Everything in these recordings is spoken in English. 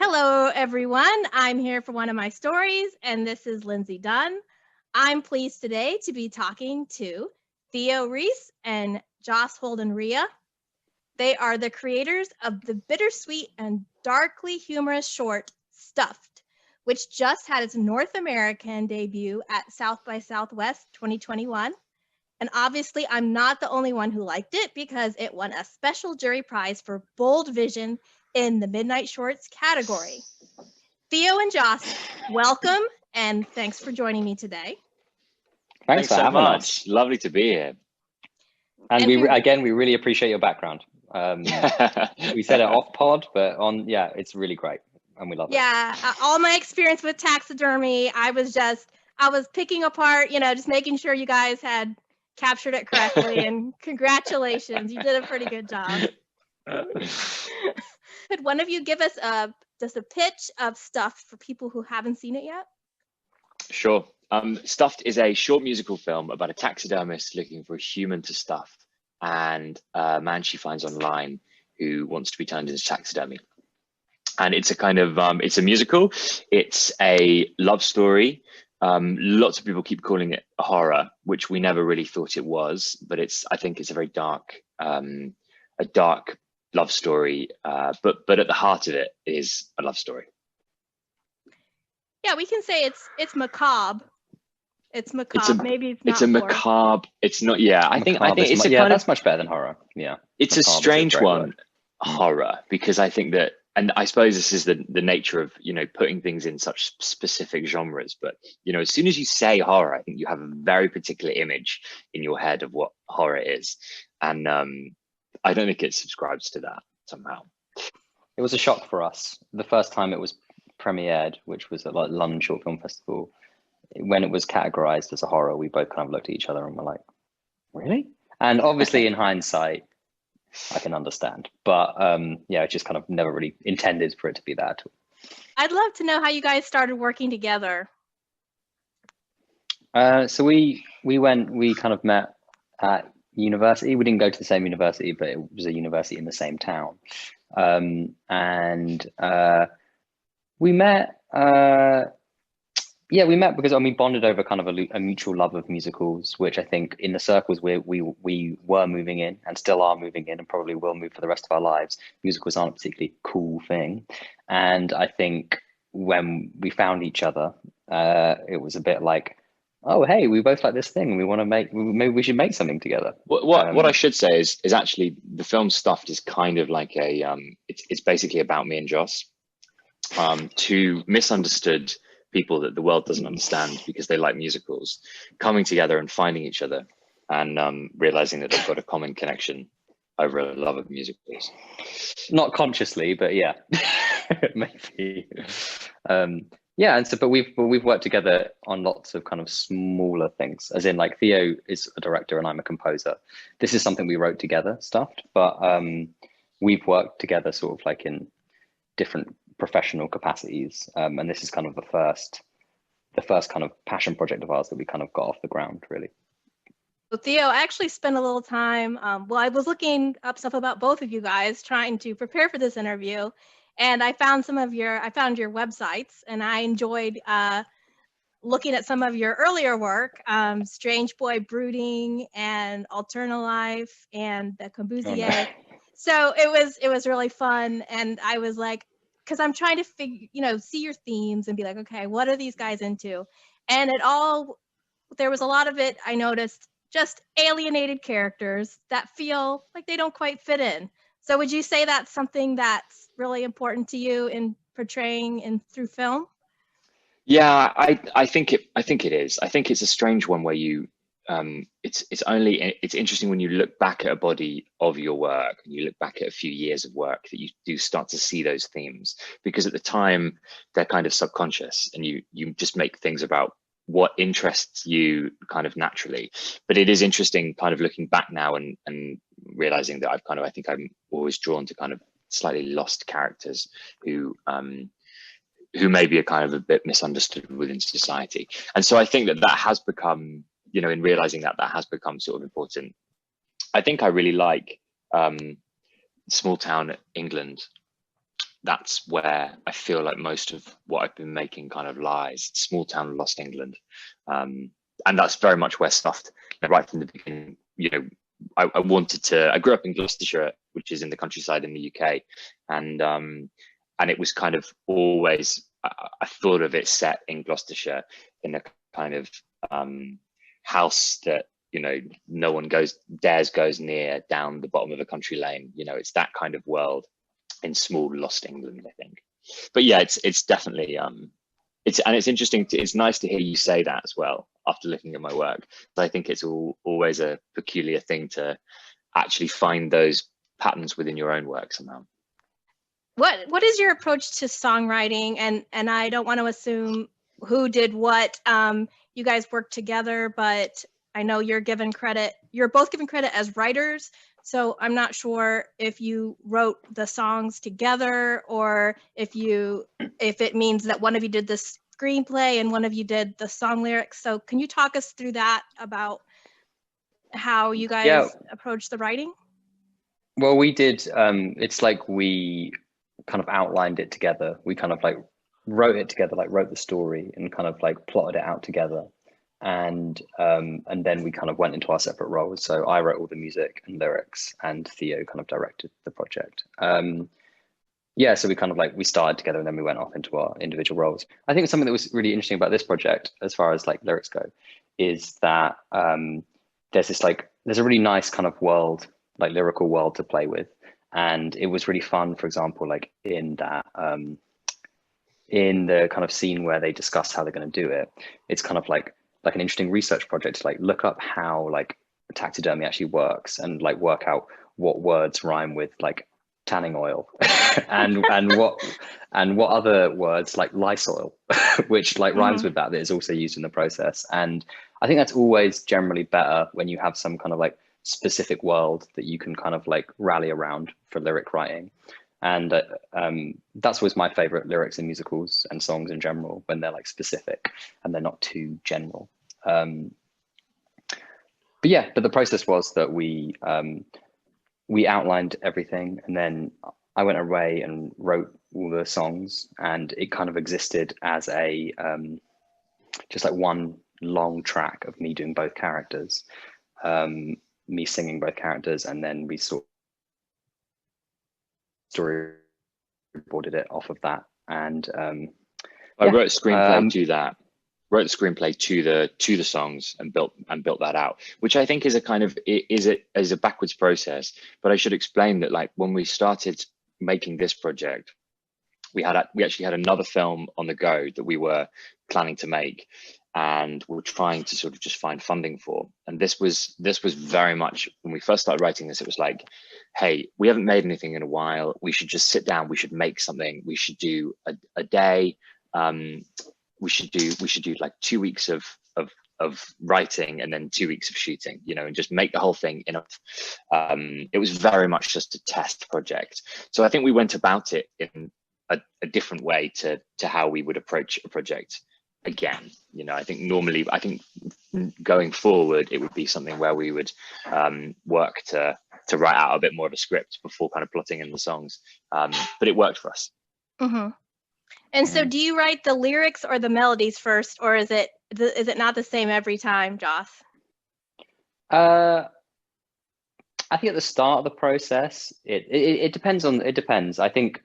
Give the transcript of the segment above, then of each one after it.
Hello, everyone. I'm here for one of my stories, and this is Lindsay Dunn. I'm pleased today to be talking to Theo, Rhys, and Joss Holden-Rea. They are the creators of the bittersweet and darkly humorous short Stuffed, which just had its North American debut at South by Southwest 2021. And obviously, I'm not the only one who liked it because it won a special jury prize for bold vision in the Midnight Shorts category. Theo and Joss, welcome and thanks for joining me today. Thanks for so having much. us. Lovely to be here. And And we really appreciate your background. We said it off pod, but it's really great, and we love it. Yeah, all my experience with taxidermy, I was picking apart, just making sure you guys had captured it correctly. And congratulations, you did a pretty good job. Could one of you give us just a pitch of Stuffed for people who haven't seen it yet? Sure. Stuffed is a short musical film about a taxidermist looking for a human to stuff and a man she finds online who wants to be turned into taxidermy. And it's a kind of, it's a musical. It's a love story. Lots of people keep calling it a horror, which we never really thought it was, but I think it's a very dark, love story. But at the heart of it is a love story. Yeah, we can say it's macabre. It's macabre. Maybe it's not. It's a macabre. It's not. Yeah, I think it's a kind that's much better than horror. Yeah, it's a strange one, horror, because I think that, and I suppose this is the nature of putting things in such specific genres. But as soon as you say horror, I think you have a very particular image in your head of what horror is, and I don't think it subscribes to that somehow. It was a shock for us the first time it was premiered, which was at London Short Film Festival. When it was categorized as a horror, we both kind of looked at each other and were like, really? And obviously in hindsight, I can understand, but it just kind of never really intended for it to be that. I'd love to know how you guys started working together. So we kind of met at university. We didn't go to the same university, but it was a university in the same town. We met, we met because we bonded over kind of a mutual love of musicals, which I think in the circles we were moving in and still are moving in and probably will move for the rest of our lives. Musicals aren't a particularly cool thing. And I think when we found each other, it was a bit like, oh, hey, we both like this thing and we want to maybe we should make something together. What I should say is actually the film Stuffed is kind of like it's basically about me and Joss. Two misunderstood people that the world doesn't understand because they like musicals, coming together and finding each other and realizing that they've got a common connection over a love of musicals. Not consciously, but yeah, maybe. But we've worked together on lots of kind of smaller things, as in like Theo is a director and I'm a composer. This is something we wrote together, Stuffed, but we've worked together sort of like in different professional capacities, and this is kind of the first kind of passion project of ours that we kind of got off the ground, really. So Theo, I actually spent a little time, I was looking up stuff about both of you guys trying to prepare for this interview, and I found your websites, and I enjoyed looking at some of your earlier work, Strange Boy Brooding and Alterna Life and the Corbusier. Oh, no. So it was really fun, and I was like, because I'm trying to see your themes and be like, okay, what are these guys into? And there was a lot of it, I noticed, just alienated characters that feel like they don't quite fit in. So would you say that's something that's really important to you in portraying through film? Yeah, I think it is. I think it's a strange one where you it's interesting when you look back at a body of your work and you look back at a few years of work that you do start to see those themes, because at the time they're kind of subconscious and you just make things about what interests you kind of naturally. But it is interesting kind of looking back now and realizing that I think I'm always drawn to kind of slightly lost characters who maybe are kind of a bit misunderstood within society. And so I think that has become, in realizing that has become sort of important. I think I really like small town England that's where I feel like most of what I've been making kind of lies. Small town lost England, and that's very much where stuff, right from the beginning. I wanted to. I grew up in Gloucestershire, which is in the countryside in the UK, and it was kind of always. I thought of it set in Gloucestershire in a kind of house that no one goes near down the bottom of a country lane. It's that kind of world in small lost England, I think. But yeah, it's definitely it's interesting. It's nice to hear you say that as well after looking at my work. I think it's always a peculiar thing to actually find those patterns within your own work somehow. What is your approach to songwriting? And I don't want to assume who did what. You guys work together, but I know you're both given credit as writers. So I'm not sure if you wrote the songs together or if it means that one of you did the screenplay and one of you did the song lyrics. So can you talk us through that about how you guys approach the writing? Well, we did. It's like we kind of outlined it together. We kind of like wrote it together, like wrote the story and kind of like plotted it out together. And then we kind of went into our separate roles. So I wrote all the music and lyrics, and Theo kind of directed the project. So we kind of like we started together, and then we went off into our individual roles. I think something that was really interesting about this project, as far as like lyrics go, is that there's a really nice kind of world, like lyrical world to play with, and it was really fun. For example, like in that. In the kind of scene where they discuss how they're going to do it, it's kind of like an interesting research project to like look up how like taxidermy actually works and like work out what words rhyme with like tanning oil and what other words like Lysol which like rhymes with that is also used in the process. And I think that's always generally better when you have some kind of like specific world that you can kind of like rally around for lyric writing. And that's always my favorite lyrics in musicals and songs in general, when they're like specific and they're not too general. But the process was that we outlined everything, and then I went away and wrote all the songs, and it kind of existed as a just like one long track of me doing both characters, me singing both characters, and then we storyboarded it off of that. And I wrote a screenplay to that. Wrote the screenplay to the songs and built that out, which I think is a kind of is a backwards process. But I should explain that like when we started making this project, we actually had another film on the go that we were planning to make, and we're trying to sort of just find funding for. And this was very much when we first started writing this, it was like, hey, we haven't made anything in a while. We should just sit down. We should make something. We should do a day. We should do like 2 weeks of writing and then 2 weeks of shooting, and just make the whole thing enough. It was very much just a test project. So I think we went about it in a different way to how we would approach a project again. I think going forward, it would be something where we would work to write out a bit more of a script before kind of plotting in the songs. But it worked for us. Mm-hmm. And so do you write the lyrics or the melodies first, or is it not the same every time, Joss? I think at the start of the process, it depends. I think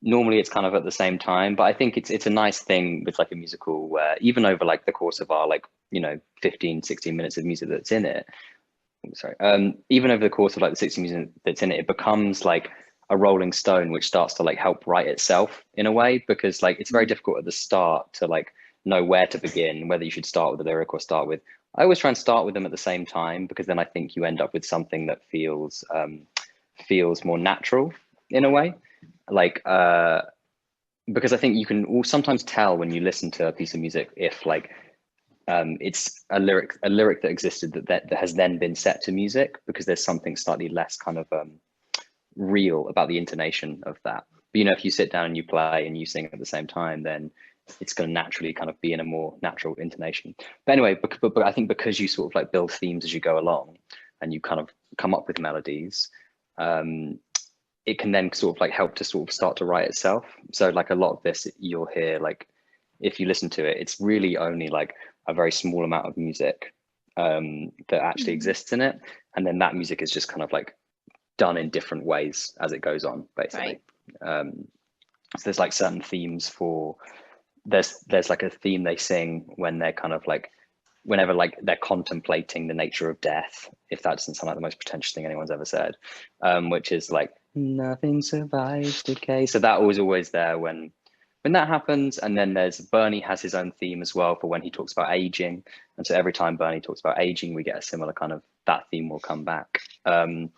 normally it's kind of at the same time, but I think it's a nice thing with like a musical where even over like the course of our 15, 16 minutes of music that's in it, even over the course of like the 60 minutes that's in it, it becomes like a rolling stone which starts to like help write itself in a way, because like it's very difficult at the start to like know where to begin, whether you should start with a lyric or start with. I always try and start with them at the same time, because then I think you end up with something that feels more natural in a way, like because I think you can sometimes tell when you listen to a piece of music if like it's a lyric that existed that has then been set to music, because there's something slightly less kind of real about the intonation of that. But if you sit down and you play and you sing at the same time, then it's going to naturally kind of be in a more natural intonation. But anyway, but I think because you sort of like build themes as you go along and you kind of come up with melodies, it can then sort of like help to sort of start to write itself. So like a lot of this you'll hear, like if you listen to it, it's really only like a very small amount of music that actually exists in it, and then that music is just kind of like done in different ways as it goes on, basically. Right. So there's like certain themes for there's like a theme they sing when they're kind of like whenever like they're contemplating the nature of death, if that doesn't sound like the most pretentious thing anyone's ever said, which is like nothing survives decay. So that was always there when that happens. And then there's Bernie has his own theme as well for when he talks about aging, and so every time Bernie talks about aging, we get a similar kind of, that theme will come back. And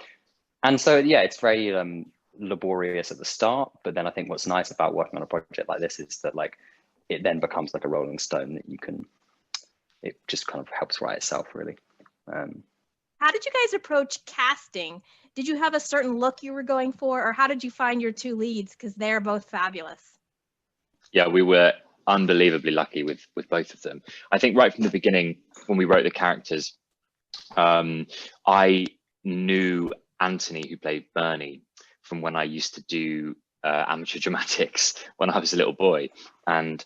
so yeah, it's very laborious at the start, but then I think what's nice about working on a project like this is that like it then becomes like a rolling stone that you can, it just kind of helps write itself, really. How did you guys approach casting? Did you have a certain look you were going for, or how did you find your two leads? Because they're both fabulous. Yeah, we were unbelievably lucky with both of them. I think right from the beginning, when we wrote the characters, I knew Anthony, who played Bernie, from when I used to do amateur dramatics when I was a little boy. And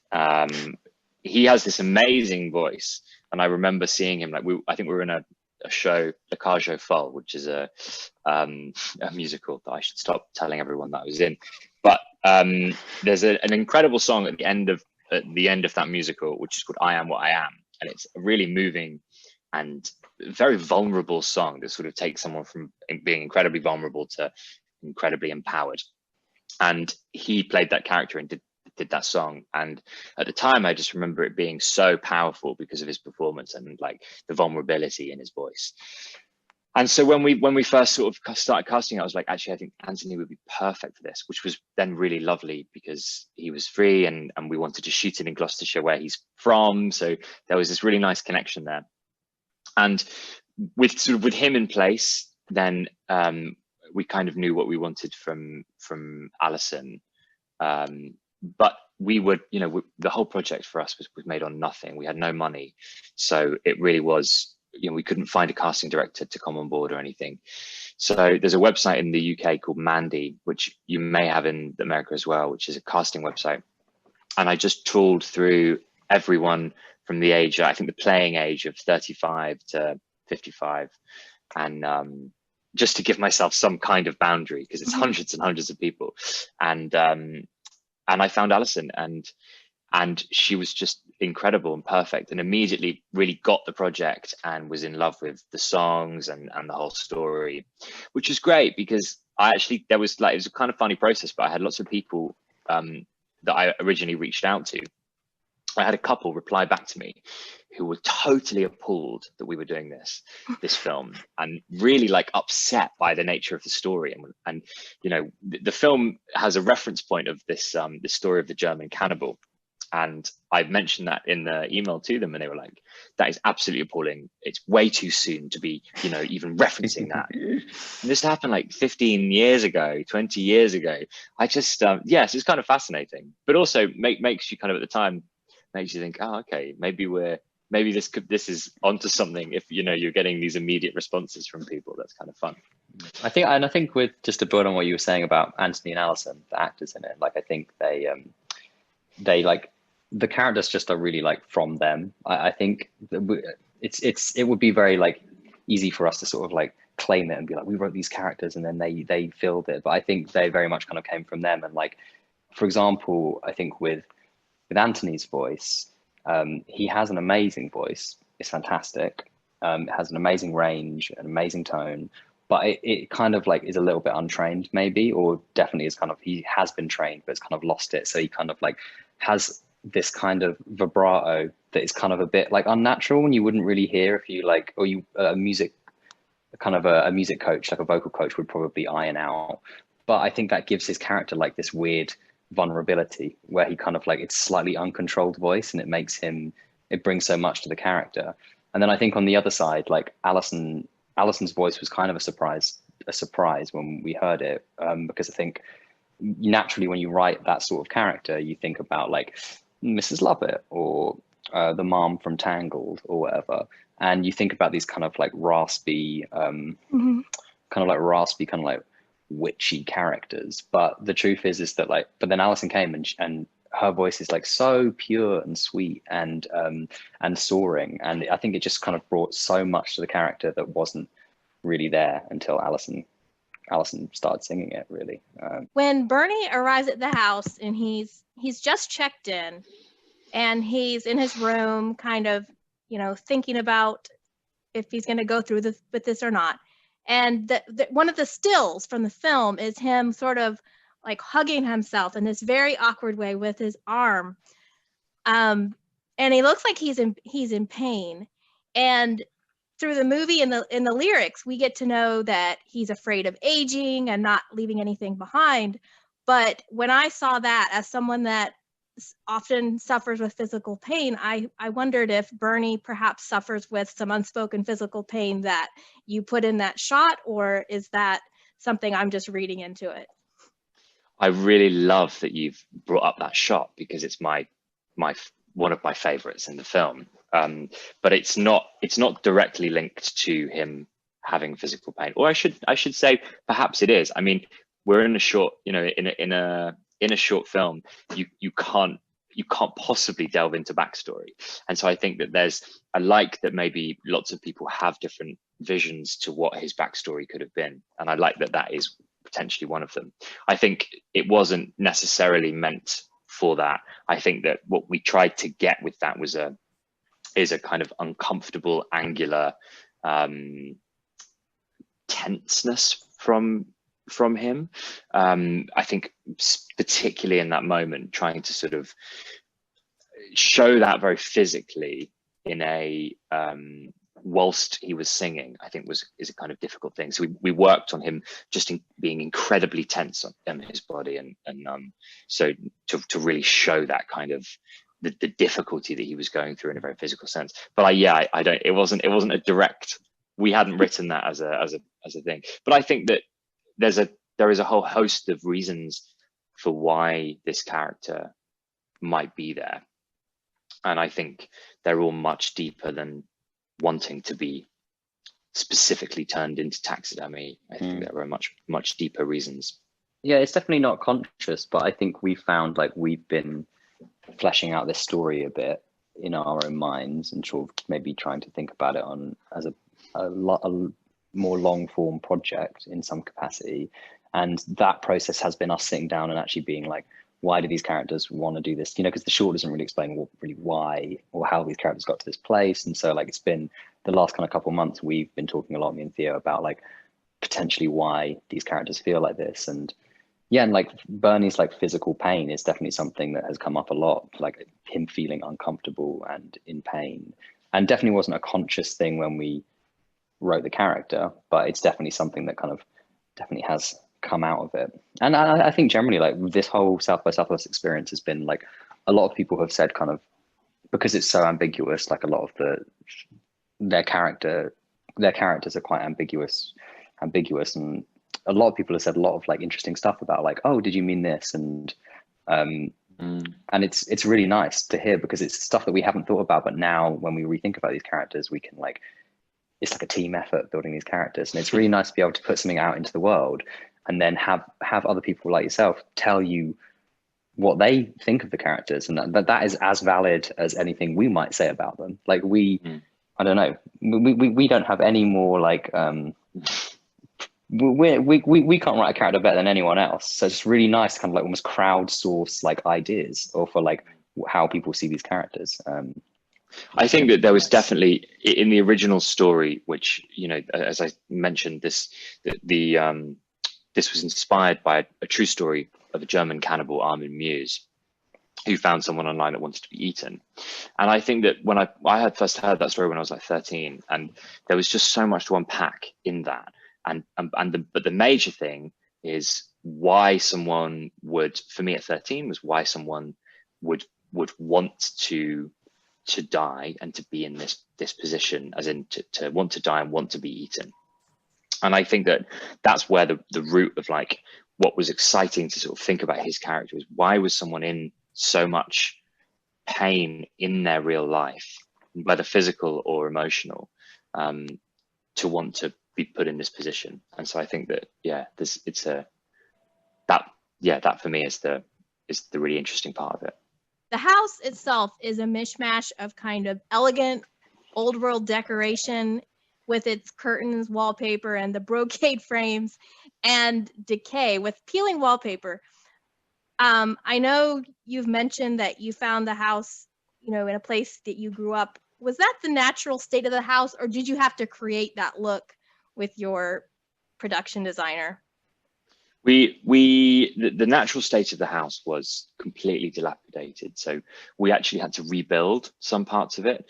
he has this amazing voice. And I remember seeing him, like I think we were in a show, Le Cage aux Folles, which is a musical that I should stop telling everyone that I was in. But there's an incredible song at the end of that musical, which is called I Am What I Am. And it's a really moving and very vulnerable song that sort of takes someone from being incredibly vulnerable to incredibly empowered. And he played that character and did that song. And at the time, I just remember it being so powerful because of his performance and like the vulnerability in his voice. And so when we first sort of started casting, I was like, actually, I think Anthony would be perfect for this, which was then really lovely because he was free and we wanted to shoot it in Gloucestershire, where he's from. So there was this really nice connection there. And with him in place, then we kind of knew what we wanted from Alison. But we would, the whole project for us was made on nothing. We had no money. So it really was, we couldn't find a casting director to come on board or anything. So there's a website in the UK called Mandy, which you may have in America as well, which is a casting website. And I just trawled through everyone from the age, I think the playing age of 35 to 55. And just to give myself some kind of boundary, because it's hundreds and hundreds of people. And I found Alison, and she was just incredible and perfect, and immediately really got the project and was in love with the songs and the whole story, which was great because it was a kind of funny process, but I had lots of people that I originally reached out to. I had a couple reply back to me who were totally appalled that we were doing this film, and really like upset by the nature of the story. And the film has a reference point of this the story of the German cannibal. And I mentioned that in the email to them, and they were like, that is absolutely appalling. It's way too soon to be, even referencing that. And this happened like 15 years ago, 20 years ago. I just, yes, it's kind of fascinating, but also makes you kind of at the time, makes you think, oh, okay, maybe this is onto something. If you're getting these immediate responses from people, that's kind of fun. I think with just to build on what you were saying about Anthony and Alison, the actors in it, like I think they like the characters just are really like from them. I think it would be very like easy for us to sort of like claim it and be like, we wrote these characters and then they filled it. But I think they very much kind of came from them. And like, for example, I think with Anthony's voice, he has an amazing voice. It's fantastic. It has an amazing range, an amazing tone, but it kind of like is a little bit untrained maybe, or definitely is kind of, he has been trained, but it's kind of lost it. So he kind of like has this kind of vibrato that is kind of a bit like unnatural, and you wouldn't really hear if you like, or you a music coach, like a vocal coach would probably iron out. But I think that gives his character like this weird vulnerability where he kind of like, it's slightly uncontrolled voice, and it brings so much to the character. And then I think on the other side, like Alison's voice was kind of a surprise when we heard it, because I think naturally when you write that sort of character, you think about like Mrs. Lovett or the mom from Tangled or whatever, and you think about these kind of like raspy, kind of like witchy characters. But the truth is that like, but then Alison came and her voice is like so pure and sweet and soaring, and I think it just kind of brought so much to the character that wasn't really there until Alison started singing it, really. When Bernie arrives at the house and he's just checked in, and he's in his room kind of, you know, thinking about if he's going to go through with this or not. And one of the stills from the film is him sort of like hugging himself in this very awkward way with his arm. And he looks like he's in pain. And through the movie and in the lyrics, we get to know that he's afraid of aging and not leaving anything behind. But when I saw that, as someone that often suffers with physical pain, I wondered if Bernie perhaps suffers with some unspoken physical pain that you put in that shot, or is that something I'm just reading into it? I really love that you've brought up that shot, because it's my one of my favorites in the film. But it's not directly linked to him having physical pain, or I should say perhaps it is. I mean, we're in a short, you know, in a short film, you can't possibly delve into backstory. And so I think that I like that maybe lots of people have different visions to what his backstory could have been, and I like that is potentially one of them. I think it wasn't necessarily meant for that. I think that what we tried to get with that is a kind of uncomfortable, angular tenseness from him. I think particularly in that moment, trying to sort of show that very physically in a whilst he was singing, I think is a kind of difficult thing. So we worked on him just being incredibly tense on his body, and so to really show that kind of the difficulty that he was going through in a very physical sense. But I don't. It wasn't a direct. We hadn't written that as a thing. But I think that there is a whole host of reasons for why this character might be there, and I think they're all much deeper than wanting to be specifically turned into taxidermy. I think there are much deeper reasons. Yeah, it's definitely not conscious, but I think we found like we've been fleshing out this story a bit in our own minds and sort of maybe trying to think about it as a more long form project in some capacity. And that process has been us sitting down and actually being like, why do these characters want to do this? You know, because the short doesn't really explain really why or how these characters got to this place. And so like, it's been the last kind of couple of months, we've been talking a lot, me and Theo, about like potentially why these characters feel like this. And yeah, and like Bernie's like physical pain is definitely something that has come up a lot, like him feeling uncomfortable and in pain, and definitely wasn't a conscious thing when we wrote the character, but it's definitely something that kind of definitely has come out of it. And I think generally like this whole South by Southwest experience has been like, a lot of people have said kind of, because it's so ambiguous, like a lot of their characters are quite ambiguous, and a lot of people have said a lot of like interesting stuff about like, oh, did you mean this? And it's really nice to hear, because it's stuff that we haven't thought about, but now when we rethink about these characters, we can like, it's like a team effort building these characters, and it's really nice to be able to put something out into the world and then have other people like yourself tell you what they think of the characters, and that is as valid as anything we might say about them. Like I don't know, we don't have any more like we can't write a character better than anyone else, so it's really nice to kind of like almost crowdsource like ideas or for like how people see these characters. I think that there was definitely in the original story, which, you know, as I mentioned, this was inspired by a true story of a German cannibal, Armin Muse, who found someone online that wanted to be eaten. And I think that when I had first heard that story when I was like 13, and there was just so much to unpack in that. But the major thing is why someone would, for me at 13, was why someone would want to die and to be in this position, as in to want to die and want to be eaten. And I think that that's where the root of like what was exciting to sort of think about his character was, why was someone in so much pain in their real life, whether physical or emotional, to want to be put in this position. And so I think that, yeah, that for me is the really interesting part of it. The house itself is a mishmash of kind of elegant old world decoration with its curtains, wallpaper, and the brocade frames, and decay with peeling wallpaper. I know you've mentioned that you found the house, in a place that you grew up. Was that the natural state of the house, or did you have to create that look with your production designer? The natural state of the house was completely dilapidated, so we actually had to rebuild some parts of it.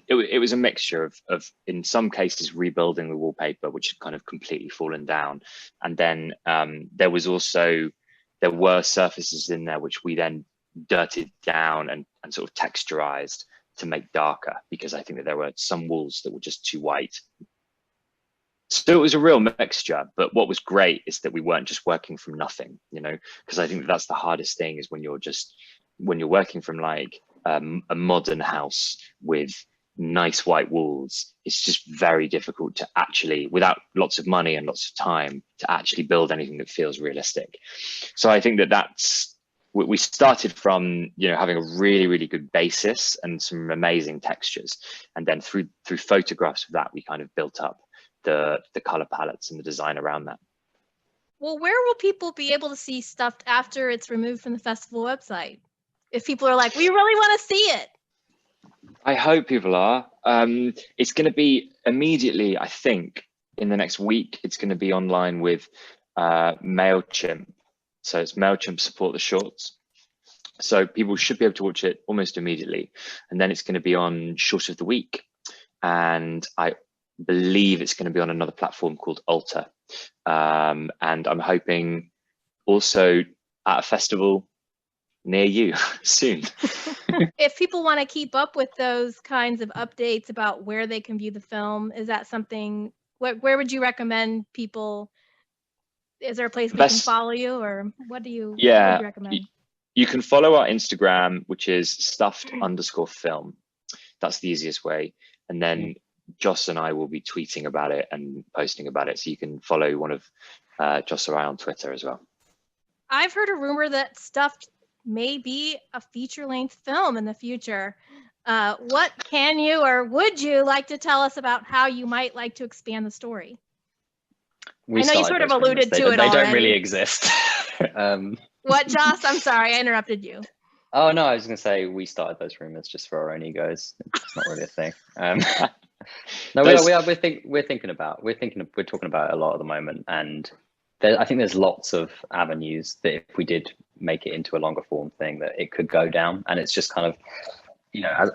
It was a mixture of in some cases rebuilding the wallpaper, which had kind of completely fallen down, and then there were surfaces in there which we then dirted down and sort of texturized to make darker, because I think that there were some walls that were just too white. So it was a real mixture, but what was great is that we weren't just working from nothing, because I think that's the hardest thing, is when you're working from like a modern house with nice white walls. It's just very difficult to actually, without lots of money and lots of time, to actually build anything that feels realistic. So I think that we started from having a really, really good basis and some amazing textures, and then through photographs of that we kind of built up the color palettes and the design around that. Well, where will people be able to see stuff after it's removed from the festival website? If people are like, we really want to see it. I hope people are. It's going to be immediately, I think, in the next week, it's going to be online with MailChimp. So it's MailChimp Support the Shorts. So people should be able to watch it almost immediately. And then it's going to be on Short of the Week. And I believe it's going to be on another platform called Alter. And I'm hoping also at a festival near you soon. If people want to keep up with those kinds of updates about where they can view the film, is that something, where would you recommend people? Is there a place we can follow you, or what do you recommend? You can follow our Instagram, which is stuffed_film. That's the easiest way. And then Joss and I will be tweeting about it and posting about it. So you can follow one of Joss or I on Twitter as well. I've heard a rumor that Stuffed may be a feature-length film in the future. What can you or would you like to tell us about how you might like to expand the story? I know you sort of alluded to it already. They don't really exist. What, Joss? I'm sorry, I interrupted you. Oh, no, I was going to say we started those rumors just for our own egos. It's not really a thing. No, we're talking about it a lot at the moment, and I think there's lots of avenues that if we did make it into a longer form thing that it could go down. And it's just kind of,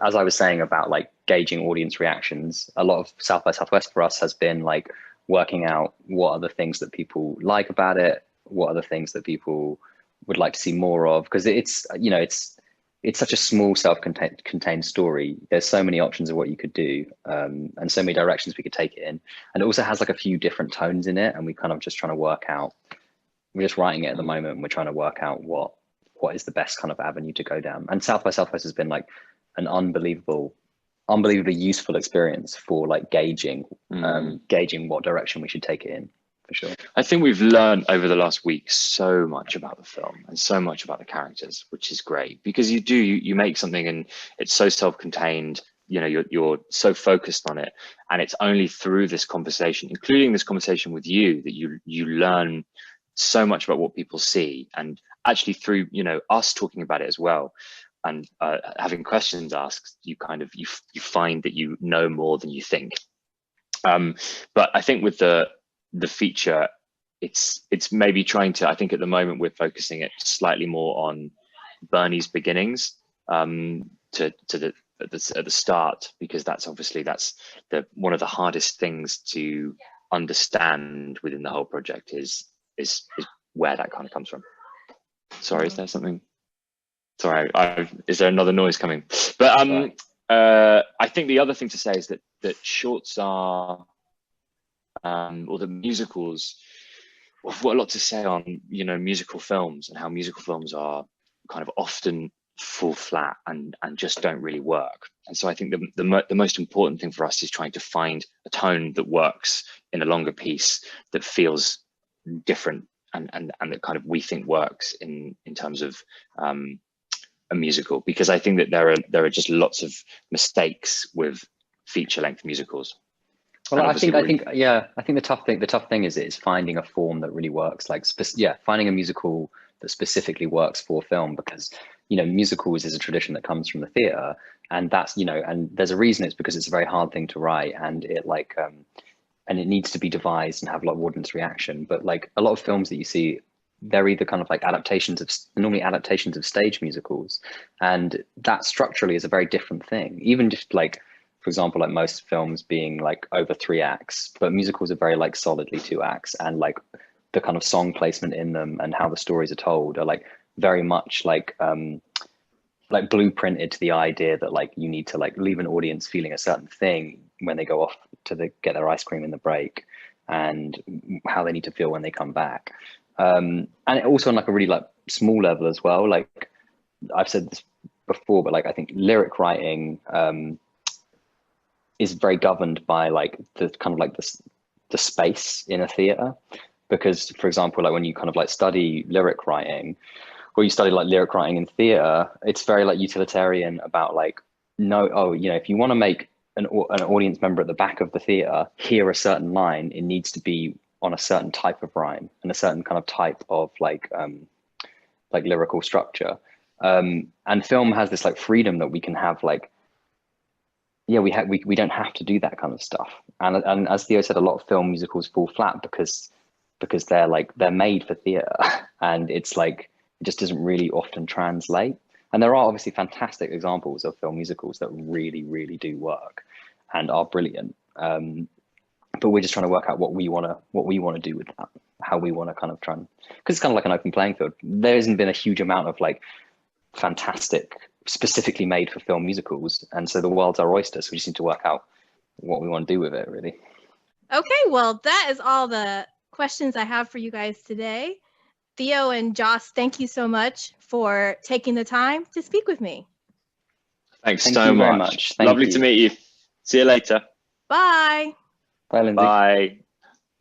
as I was saying about like gauging audience reactions, a lot of South by Southwest for us has been like working out what are the things that people like about it, what are the things that people would like to see more of, because it's such a small self-contained story. There's so many options of what you could do, and so many directions we could take it in. And it also has like a few different tones in it, and we kind of just trying to work out, we're just writing it at the moment, and we're trying to work out what is the best kind of avenue to go down. And South by Southwest has been like an unbelievably useful experience for like gauging what direction we should take it in. For sure. I think we've learned over the last week so much about the film and so much about the characters, which is great, because you make something and it's so self-contained, you're so focused on it, and it's only through this conversation, including this conversation with you, that you learn so much about what people see, and actually through us talking about it as well, and having questions asked, you find that you know more than you think. But I think with the feature, it's maybe trying to, I think at the moment we're focusing it slightly more on Bernie's beginnings at the start, because that's one of the hardest things to understand within the whole project is where that kind of comes from. Sorry, is there something? Sorry, is there another noise coming? But I think the other thing to say is that shorts are, or the musicals, we've got a lot to say on musical films, and how musical films are kind of often fall flat and just don't really work. And so I think the most important thing for us is trying to find a tone that works in a longer piece that feels different and that kind of we think works in terms of a musical, because I think that there are just lots of mistakes with feature length musicals. Well, I think the tough thing is finding a form that really works. Like, finding a musical that specifically works for film, because musicals is a tradition that comes from the theatre, and that's and there's a reason. It's because it's a very hard thing to write, and it needs to be devised and have a lot of audience reaction. But like a lot of films that you see, they're either kind of like normally adaptations of stage musicals, and that structurally is a very different thing. Even just like, for example, like most films being like over 3 acts, but musicals are very like solidly 2 acts, and like the kind of song placement in them and how the stories are told are like very much like blueprinted to the idea that like you need to like leave an audience feeling a certain thing when they go off to get their ice cream in the break, and how they need to feel when they come back. And also on like a really like small level as well. Like I've said this before, but like I think lyric writing is very governed by like the kind of like the space in a theater, because for example, like when you kind of like study lyric writing, or you study like lyric writing in theater, it's very like utilitarian about like, if you want to make an audience member at the back of the theater hear a certain line, it needs to be on a certain type of rhyme and a certain kind of type of like lyrical structure. And film has this like freedom that we can have like, we don't have to do that kind of stuff. And as Theo said, a lot of film musicals fall flat because they're made for theater, and it's like it just doesn't really often translate. And there are obviously fantastic examples of film musicals that really, really do work and are brilliant. But we're just trying to work out what we want to do with that, how we want to kind of try and, because it's kind of like an open playing field. There hasn't been a huge amount of like fantastic, specifically made for film musicals, and so the world's our oyster. So we just need to work out what we want to do with it, really. Okay, well, that is all the questions I have for you guys today. Theo and Joss, thank you so much for taking the time to speak with me. Thanks so much. Lovely to meet you. See you later. Bye. Bye, Lindsay. Bye.